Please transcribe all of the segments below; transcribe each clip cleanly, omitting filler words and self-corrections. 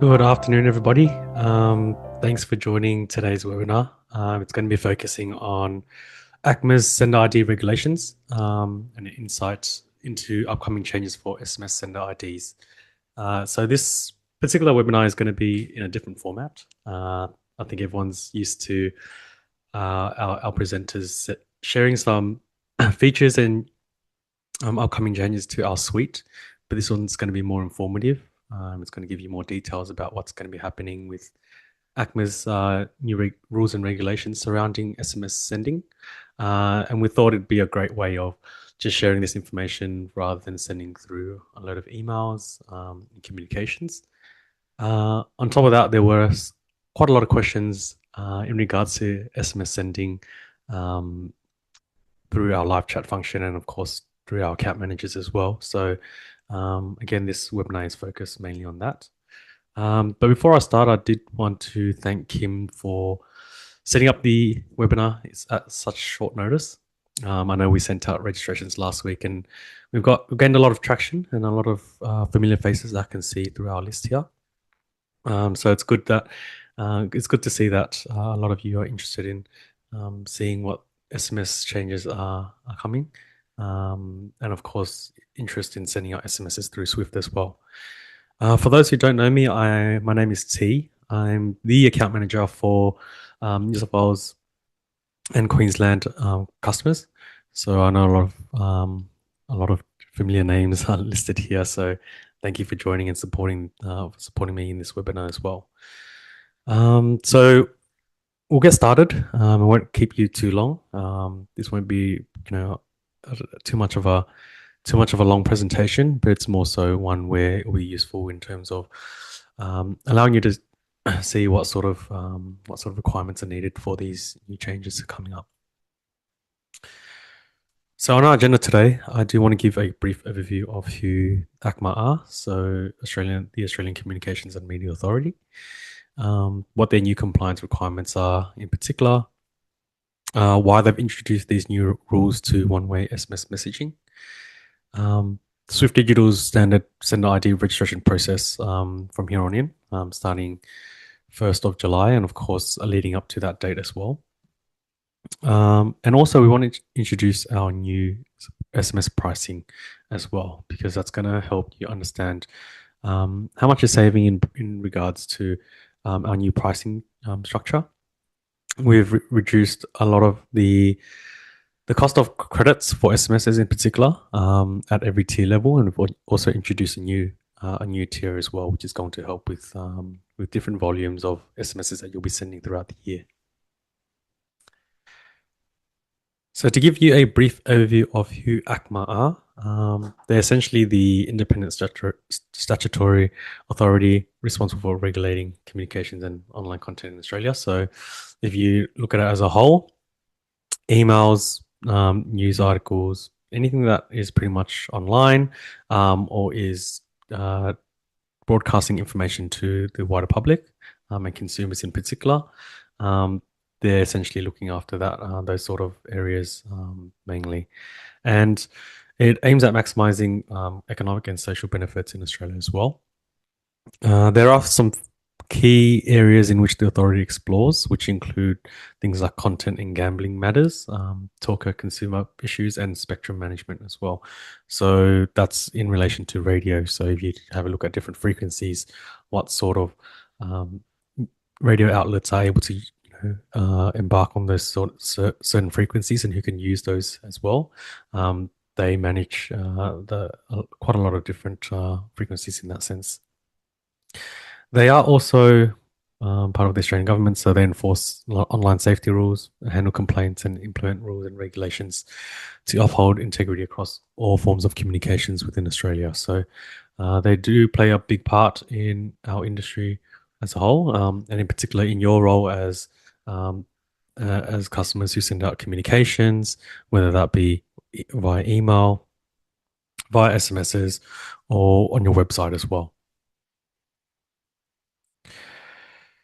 Good afternoon, everybody. Thanks for joining today's webinar. It's going to be focusing on ACMA's Sender ID regulations and insights into upcoming changes for SMS Sender IDs. So this particular webinar is going to be in a different format. I think everyone's used to our presenters sharing some features and upcoming changes to our suite, but this one's going to be more informative. It's going to give you more details about what's going to be happening with ACMA's new rules and regulations surrounding SMS sending. And we thought it'd be a great way of just sharing this information rather than sending through a load of emails and communications. On top of that, there were quite a lot of questions in regards to SMS sending through our live chat function and, of course, through our account managers as well. So again, this webinar is focused mainly on that. But before I start, I did want to thank Kim for setting up the webinar. It's at such short notice. I know we sent out registrations last week, and we've gained a lot of traction and a lot of familiar faces that I can see through our list here. So it's good to see that a lot of you are interested in seeing what SMS changes are coming. And of course, interest in sending out SMSs through Swift as well. For those who don't know me, my name is T. I'm the account manager for New South Wales and Queensland customers. So I know a lot of familiar names are listed here. So thank you for joining and supporting me in this webinar as well. So we'll get started. I won't keep you too long. This won't be, too much of a long presentation, but it's more so one where it will be useful in terms of allowing you to see what sort of requirements are needed for these new changes coming up. So on our agenda today, I do want to give a brief overview of who ACMA are, so the Australian Communications and Media Authority, what their new compliance requirements are in particular, why they've introduced these new rules to one-way SMS messaging, Swift Digital's standard sender ID registration process from here on in, starting 1st of July, and of course leading up to that date as well. And also we want to introduce our new SMS pricing as well, because that's going to help you understand how much you're saving in regards to our new pricing structure. We've reduced a lot of the cost of credits for SMSs in particular at every tier level, and we've also introduced a new tier as well, which is going to help with different volumes of SMSs that you'll be sending throughout the year. So to give you a brief overview of who ACMA are, they're essentially the independent statutory authority responsible for regulating communications and online content in Australia. So if you look at it as a whole, emails, news articles, anything that is pretty much online or is broadcasting information to the wider public and consumers in particular, they're essentially looking after those sort of areas mainly. And it aims at maximizing economic and social benefits in Australia as well. There are some key areas in which the authority explores, which include things like content and gambling matters, talker consumer issues, and spectrum management as well. So that's in relation to radio. So if you have a look at different frequencies, what sort of radio outlets are able to embark on those certain frequencies and who can use those as well. They manage quite a lot of different frequencies in that sense. They are also part of the Australian government, so they enforce online safety rules, handle complaints, and implement rules and regulations to uphold integrity across all forms of communications within Australia. So they do play a big part in our industry as a whole, and in particular in your role as customers who send out communications, whether that be via email, via SMSs, or on your website as well.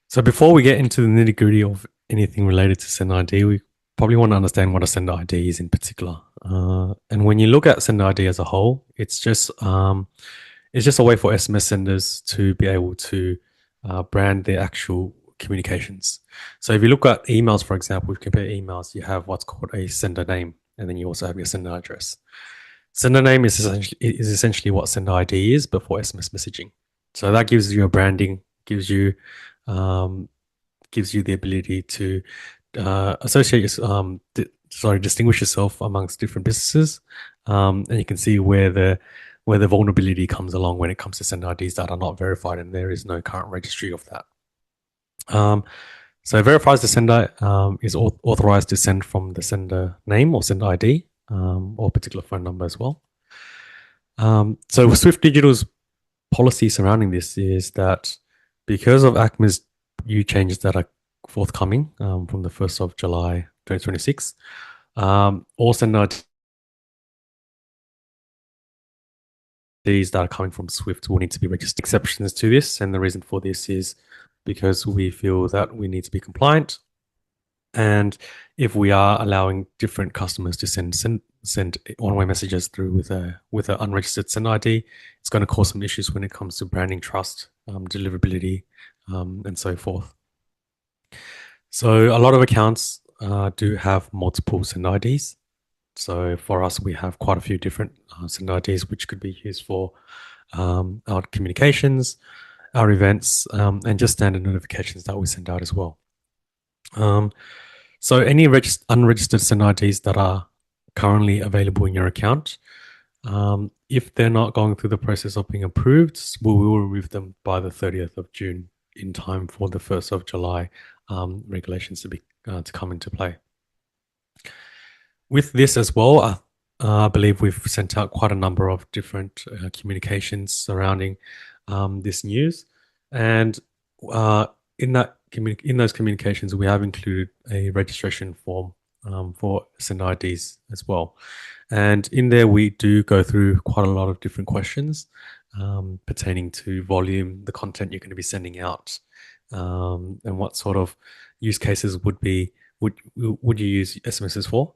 So before we get into the nitty-gritty of anything related to Sender ID, we probably want to understand what a Sender ID is in particular. And when you look at Sender ID as a whole, it's just a way for SMS senders to be able to brand their actual communications. So if you look at emails, for example, if you compare emails, you have what's called a sender name, and then you also have your sender address. Sender name is essentially what sender ID is, but for SMS messaging. So that gives you a branding, um, gives you the ability to associate, distinguish yourself amongst different businesses, and you can see where the vulnerability comes along when it comes to sender IDs that are not verified, and there is no current registry of that. So verifies the sender is authorized to send from the sender name or sender ID or particular phone number as well. So Swift Digital's policy surrounding this is that because of ACMA's new changes that are forthcoming from the 1st of July 2026, all sender IDs that are coming from Swift will need to be registered. Exceptions to this, and the reason for this is because we feel that we need to be compliant. And if we are allowing different customers to send one-way messages through with an unregistered send ID, it's going to cause some issues when it comes to branding, trust, deliverability, and so forth. So a lot of accounts do have multiple send IDs. So for us, we have quite a few different send IDs which could be used for our communications, our events, and just standard notifications that we send out as well. So any unregistered send IDs that are currently available in your account, if they're not going through the process of being approved, we will remove them by the 30th of June in time for the 1st of July regulations to come into play. With this as well, I believe we've sent out quite a number of different communications surrounding this news, and in those communications, we have included a registration form for send IDs as well. And in there, we do go through quite a lot of different questions pertaining to volume, the content you're going to be sending out, and what sort of use cases would you use SMSs for.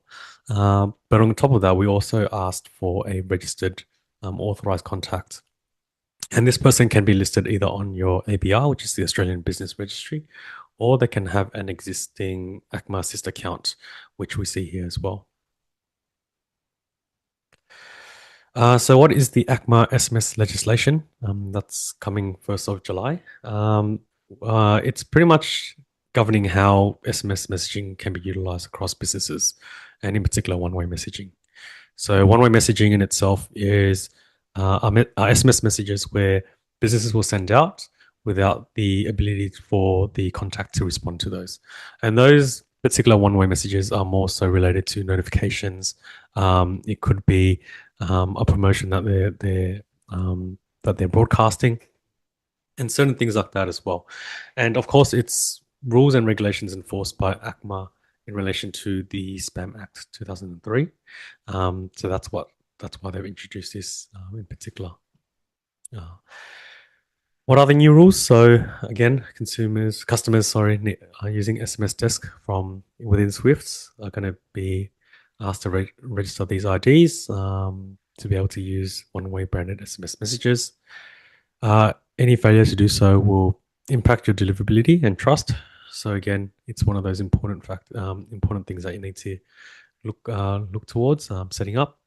But on top of that, we also asked for a registered authorized contact. And this person can be listed either on your ABR, which is the Australian Business Registry, or they can have an existing ACMA sister account, which we see here as well. So what is the ACMA SMS legislation? That's coming 1st of July. It's pretty much governing how SMS messaging can be utilized across businesses, and in particular, one-way messaging. So one-way messaging in itself is SMS messages where businesses will send out without the ability for the contact to respond to those. And those particular one-way messages are more so related to notifications. It could be a promotion that they're broadcasting, and certain things like that as well. And of course, it's rules and regulations enforced by ACMA in relation to the Spam Act 2003. So that's why they've introduced this in particular. What are the new rules? So again, customers, are using SMS Desk from within Swift are going to be asked to register these IDs to be able to use one-way branded SMS messages. Any failure to do so will impact your deliverability and trust. So again, it's one of those important things that you need to look towards setting up.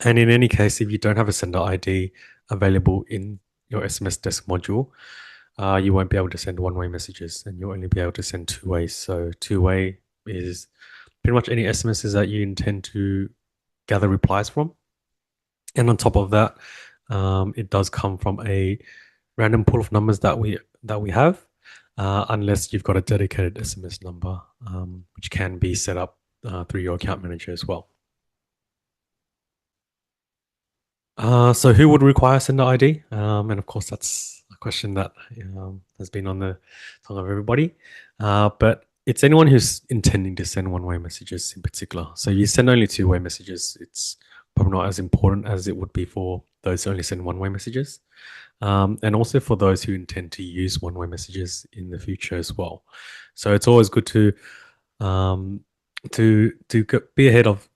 And in any case, if you don't have a sender ID available in your SMS Desk module, you won't be able to send one-way messages, and you'll only be able to send two-way. So two-way is pretty much any SMSs that you intend to gather replies from. And on top of that, it does come from a random pool of numbers that we have, unless you've got a dedicated SMS number, which can be set up through your account manager as well. So who would require sender ID? And of course, that's a question that has been on the tongue of everybody. But it's anyone who's intending to send one-way messages in particular. So you send only two-way messages, it's probably not as important as it would be for those who only send one-way messages. And also for those who intend to use one-way messages in the future as well. So it's always good to be ahead of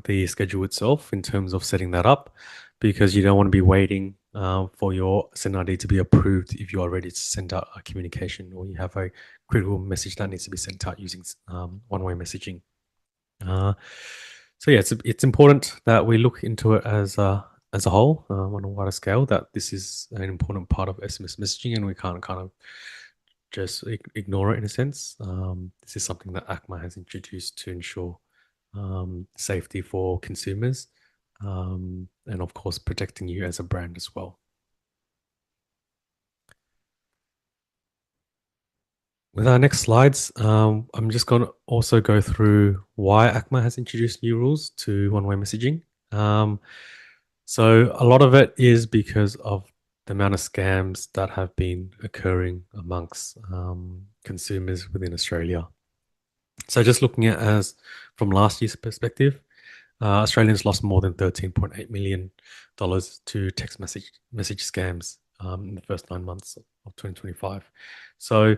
the schedule itself in terms of setting that up, because you don't want to be waiting for your send ID to be approved if you are ready to send out a communication or you have a critical message that needs to be sent out using one-way messaging. So yeah, it's important that we look into it as a whole on a wider scale. That this is an important part of SMS messaging, and we can't kind of just ignore it in a sense. This is something that ACMA has introduced to ensure safety for consumers, and of course protecting you as a brand as well. With our next slides, I'm just going to also go through why ACMA has introduced new rules to one-way messaging. So a lot of it is because of the amount of scams that have been occurring amongst consumers within Australia. So just looking at as from last year's perspective, Australians lost more than $13.8 million to text message scams in the first 9 months of 2025. So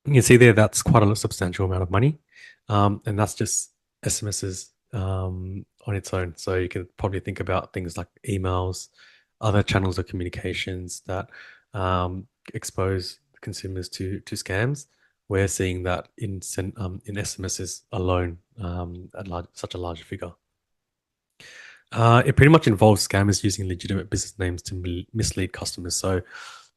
you can see there that's quite a substantial amount of money, and that's just SMSs on its own. So you can probably think about things like emails, other channels of communications that expose consumers to scams. We're seeing that in SMSs alone at such a large figure. It pretty much involves scammers using legitimate business names to mislead customers. So,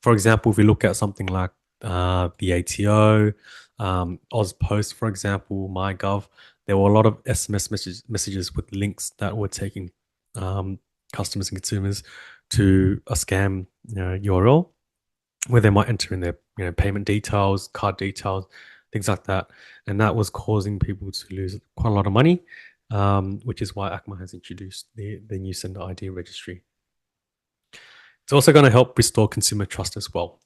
for example, if we look at something like the ATO, AusPost, for example, MyGov, there were a lot of SMS messages with links that were taking customers and consumers to a scam URL where they might enter in their payment details, card details, things like that, and that was causing people to lose quite a lot of money, which is why ACMA has introduced the new Sender ID registry. It's also going to help restore consumer trust as well.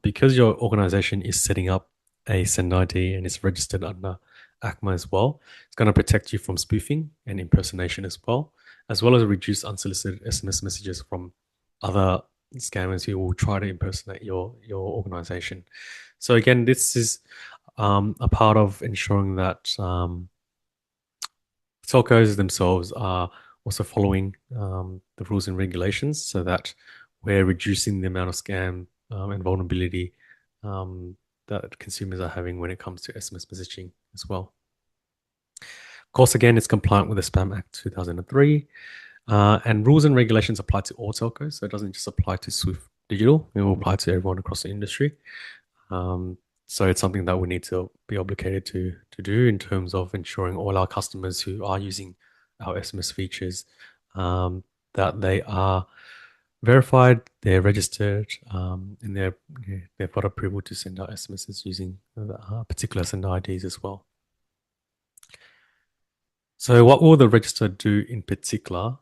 Because your organization is setting up a Send ID and it's registered under ACMA as well, it's going to protect you from spoofing and impersonation as well as reduce unsolicited SMS messages from other scammers who will try to impersonate your organization. So again, this is a part of ensuring that telcos themselves are also following the rules and regulations so that we're reducing the amount of scam and vulnerability that consumers are having when it comes to SMS messaging as well. Of course, again, it's compliant with the Spam Act 2003, and rules and regulations apply to all telcos, so it doesn't just apply to Swift Digital, it will apply to everyone across the industry. So it's something that we need to be obligated to do in terms of ensuring all our customers who are using our SMS features that they are verified, they're registered, and they've got approval to send out SMSs using particular sender IDs as well. So what will the register do in particular?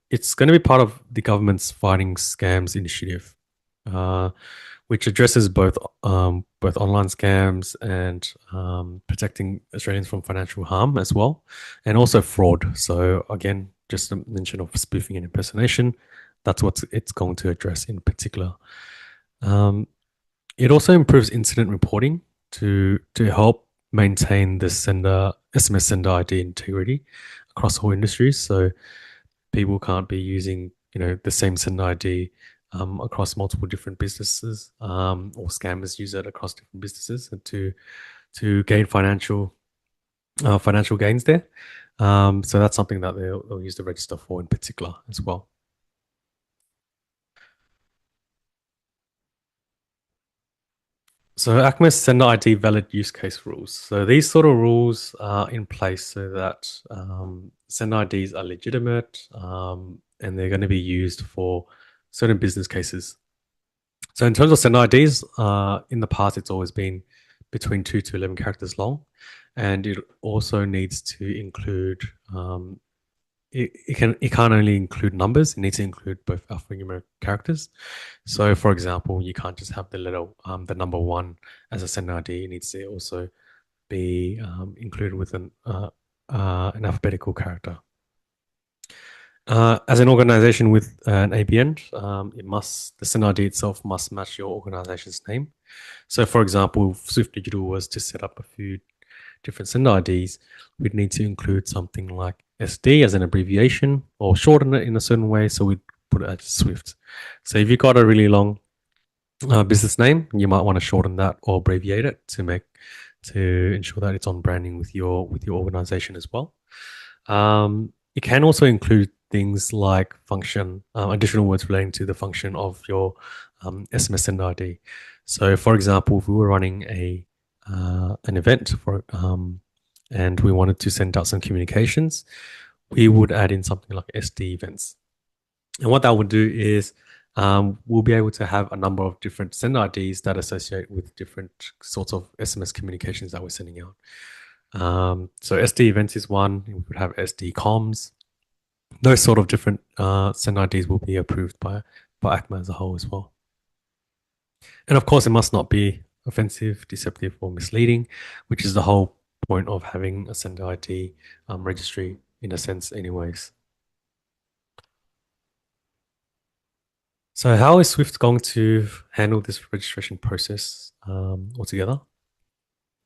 It's going to be part of the government's Fighting Scams initiative, which addresses both online scams and protecting Australians from financial harm as well, and also fraud. So again, just a mention of spoofing and impersonation. That's what it's going to address in particular. It also improves incident reporting to help maintain the SMS sender ID integrity across all industries. So people can't be using the same sender ID across multiple different businesses, or scammers use it across different businesses to gain financial gains there. So that's something that they'll use the register for in particular as well. So ACMA's Sender ID valid use case rules. So these sort of rules are in place so that Sender IDs are legitimate and they're going to be used for certain business cases. So in terms of Sender IDs, in the past it's always been between 2 to 11 characters long, and it also needs to include it can't only include numbers, it needs to include both alphanumeric characters. So for example, you can't just have the letter the number 1 as a sender ID. It needs to also be included with an alphabetical character. As an organization with an ABN, the sender ID itself must match your organization's name. So for example, if Swift Digital was to set up a food different sender IDs, we'd need to include something like SD as an abbreviation or shorten it in a certain way. So we'd put it as Swift. So if you've got a really long business name, you might want to shorten that or abbreviate it to ensure that it's on branding with your organization as well. It can also include things like function, additional words relating to the function of your SMS Sender ID. So, for example, if we were running an event and we wanted to send out some communications, we would add in something like SD events. And what that would do is we'll be able to have a number of different sender IDs that associate with different sorts of SMS communications that we're sending out. So SD events is one. We could have SD comms. Those sort of different sender IDs will be approved by ACMA as a whole as well. And of course, it must not be offensive, deceptive, or misleading, which is the whole point of having a sender ID registry in a sense anyways. So how is Swift going to handle this registration process altogether?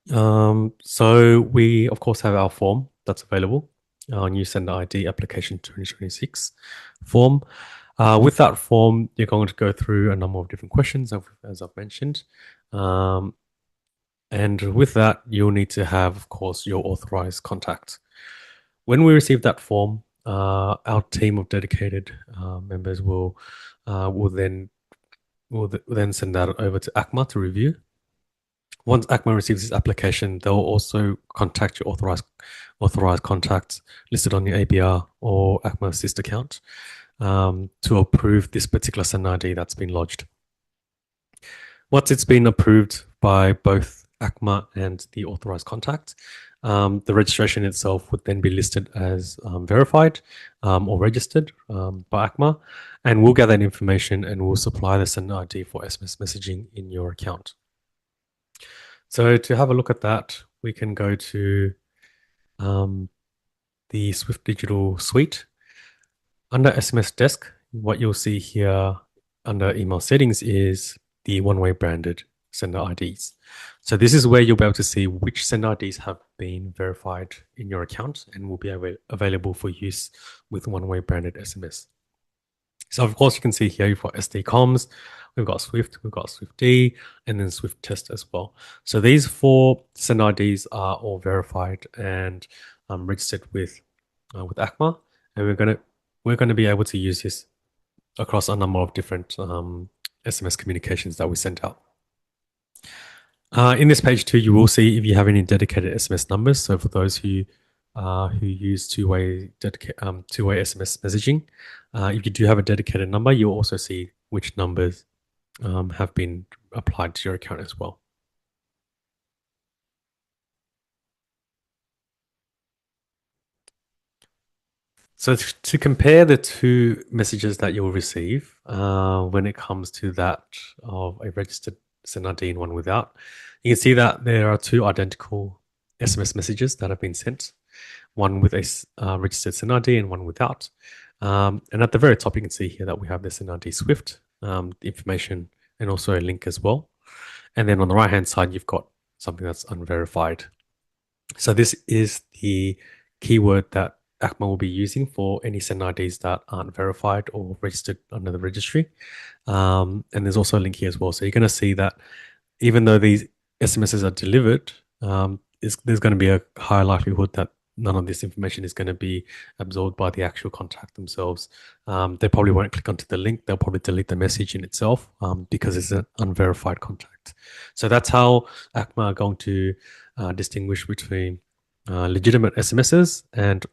So we, of course, have our form that's available, our new Sender ID application 2026 form. With that form, you're going to go through a number of different questions, as I've mentioned. And with that, you'll need to have, of course, your authorized contact. When we receive that form, our team of dedicated members will then send that over to ACMA to review. Once ACMA receives this application, they'll also contact your authorized contacts listed on your ABR or ACMA Assist account to approve this particular Sender ID that's been lodged. Once it's been approved by both ACMA and the authorized contact, the registration itself would then be listed as verified or registered by ACMA, and we'll gather that information and we'll supply the Sender ID for SMS messaging in your account. So to have a look at that, we can go to the Swift Digital Suite. Under SMS Desk, what you'll see here under email settings is the one-way branded sender IDs. So this is where you'll be able to see which sender IDs have been verified in your account and will be available for use with one-way branded SMS. So of course you can see here you've got SD comms, we've got Swift, we've got SwiftD, and then Swift Test as well. So these 4 sender IDs are all verified and registered with ACMA, and we're gonna be able to use this across a number of different SMS communications that we sent out. In this page too, you will see if you have any dedicated SMS numbers. So for those who use two-way SMS messaging, if you do have a dedicated number, you'll also see which numbers have been applied to your account as well. So to compare the 2 messages that you'll receive when it comes to that of a registered sender ID and one without, you can see that there are 2 identical SMS messages that have been sent, one with a registered sender ID and one without. And at the very top, you can see here that we have the sender ID Swift, the information, and also a link as well. And then on the right-hand side, you've got something that's unverified. So this is the keyword that ACMA will be using for any sender IDs that aren't verified or registered under the registry. And there's also a link here as well. So you're going to see that even though these SMSs are delivered, there's going to be a high likelihood that none of this information is going to be absorbed by the actual contact themselves. They probably won't click onto the link. They'll probably delete the message in itself because it's an unverified contact. So that's how ACMA are going to distinguish between legitimate SMSs and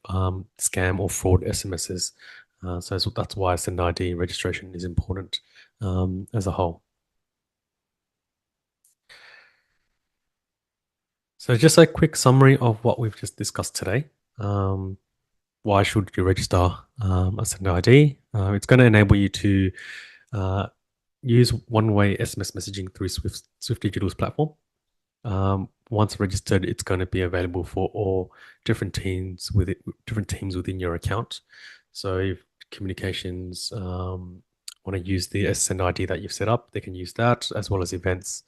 scam or fraud SMSs. So that's why sender ID registration is important as a whole. So just a quick summary of what we've just discussed today. Why should you register a sender ID? It's going to enable you to use one-way SMS messaging through Swift Digital's platform. Once registered, it's going to be available for all different teams within your account. So if communications want to use the sender ID that you've set up, they can use that, as well as events,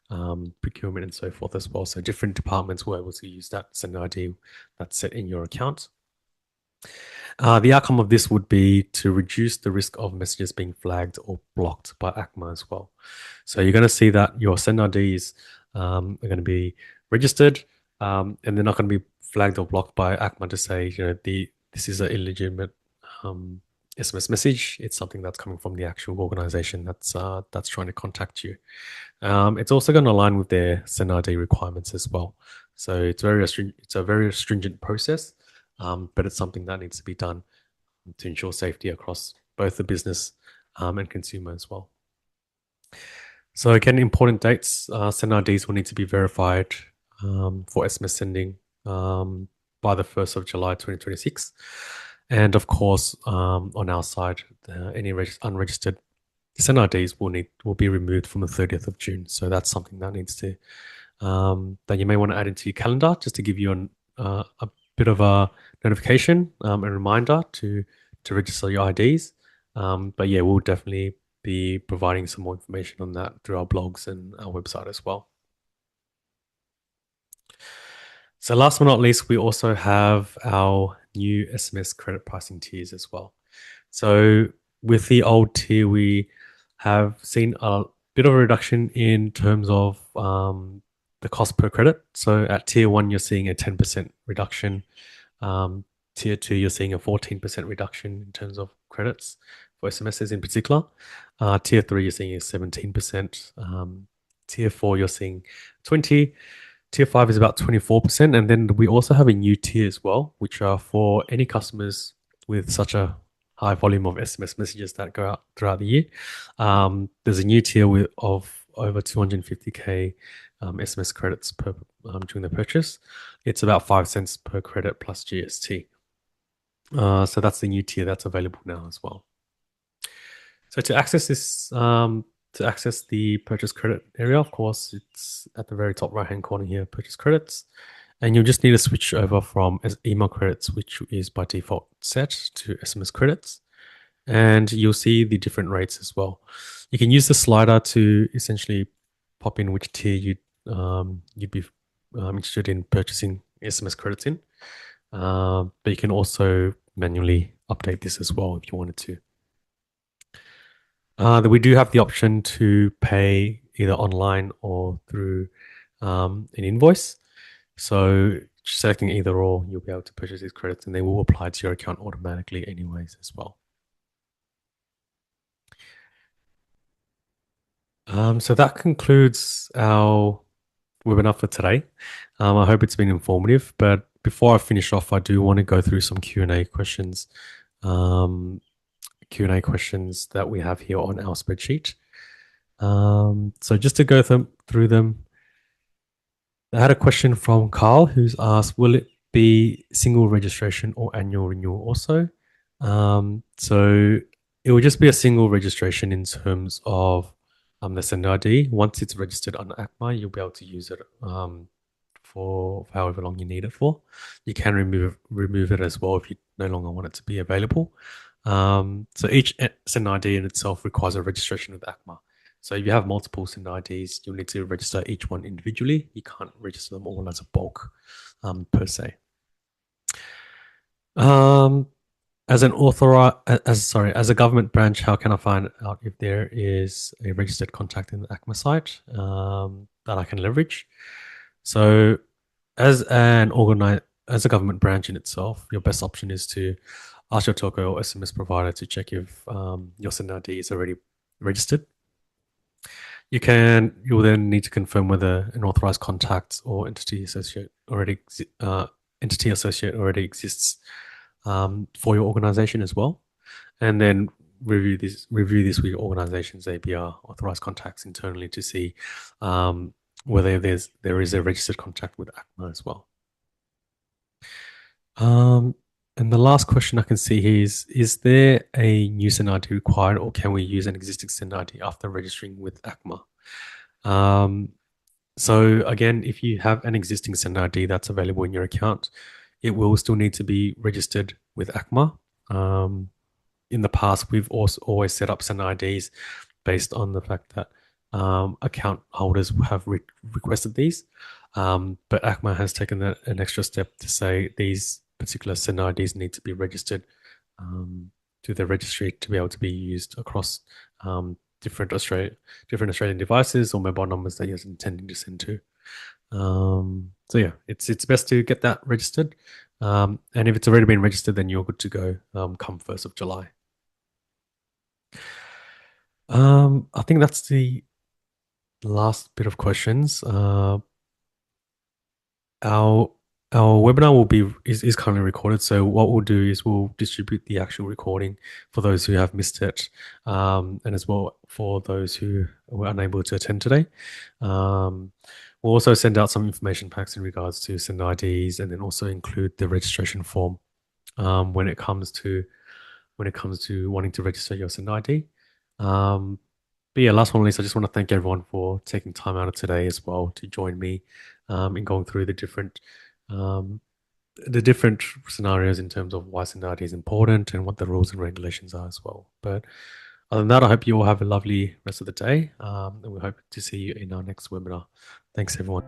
procurement, and so forth as well. So different departments were able to use that sender ID that's set in your account. The outcome of this would be to reduce the risk of messages being flagged or blocked by ACMA as well. So you're going to see that your send IDs are going to be registered, and they're not going to be flagged or blocked by ACMA to say, this is an illegitimate SMS message. It's something that's coming from the actual organization that's trying to contact you. It's also going to align with their send ID requirements as well. So it's a very stringent process, but it's something that needs to be done to ensure safety across both the business and consumer as well. So again, important dates, send IDs will need to be verified for SMS sending by the 1st of July 2026. And of course, on our side, any unregistered send IDs will be removed from the 30th of June. So that's something that needs to that you may want to add into your calendar just to give you a bit of a notification and reminder to register your IDs. But yeah, we'll definitely be providing some more information on that through our blogs and our website as well. So last but not least, we also have our new SMS credit pricing tiers as well. So with the old tier, we have seen a bit of a reduction in terms of the cost per credit. So at tier 1, you're seeing a 10% reduction. Tier 2, you're seeing a 14% reduction in terms of credits for SMSs in particular. Tier 3, you're seeing a 17%. Tier 4, you're seeing 20%. Tier 5 is about 24%. And then we also have a new tier as well, which are for any customers with such a high volume of SMS messages that go out throughout the year. There's a new tier of over 250k SMS credits during the purchase. It's about 5 cents per credit plus GST. So that's the new tier that's available now as well. So to access this, to access the purchase credit area, of course, it's at the very top right-hand corner here, purchase credits. And you'll just need to switch over from email credits, which is by default set, to SMS credits. And you'll see the different rates as well. You can use the slider to essentially pop in which tier you'd be interested in purchasing SMS credits in. But you can also manually update this as well if you wanted to. We do have the option to pay either online or through an invoice. So selecting either or, you'll be able to purchase these credits and they will apply to your account automatically anyways as well. So that concludes our webinar for today. I hope it's been informative, but before I finish off, I do want to go through some Q&A questions. Q&A questions that we have here on our spreadsheet. So just to go through them, I had a question from Carl who's asked, will it be single registration or annual renewal also? So it will just be a single registration in terms of the sender ID. Once it's registered on ACMA, you'll be able to use it for however long you need it for. You can remove it as well if you no longer want it to be available. So each sender ID in itself requires a registration with ACMA. So if you have multiple sender IDs, you'll need to register each one individually. You can't register them all as a bulk per se. As a government branch, how can I find out if there is a registered contact in the ACMA site that I can leverage? So as a government branch in itself, your best option is to ask your telco or SMS provider to check if your sender ID is already registered. You'll then need to confirm whether an authorized contact or entity associate already exists for your organization as well, and then review this with your organization's ABR, authorized contacts internally, to see whether there is a registered contact with ACMA as well. And the last question I can see here is there a new sender ID required, or can we use an existing sender ID after registering with ACMA? So again, if you have an existing sender ID that's available in your account, it will still need to be registered with ACMA. In the past, we've also always set up sender IDs based on the fact that account holders have requested these. But ACMA has taken an extra step to say these particular sender IDs need to be registered to the registry to be able to be used across different Australian devices or mobile numbers that you're intending to send to. So yeah, it's best to get that registered. And if it's already been registered, then you're good to go come 1st of July. I think that's the last bit of questions. Our webinar is currently recorded. So what we'll do is we'll distribute the actual recording for those who have missed it, and as well for those who were unable to attend today. We'll also send out some information packs in regards to send IDs, and then also include the registration form when it comes to wanting to register your send ID. But yeah, last but not least, I just want to thank everyone for taking time out of today as well to join me in going through um, the different scenarios in terms of why seniority is important and what the rules and regulations are as well. But other than that, I hope you all have a lovely rest of the day, and we hope to see you in our next webinar. Thanks, everyone.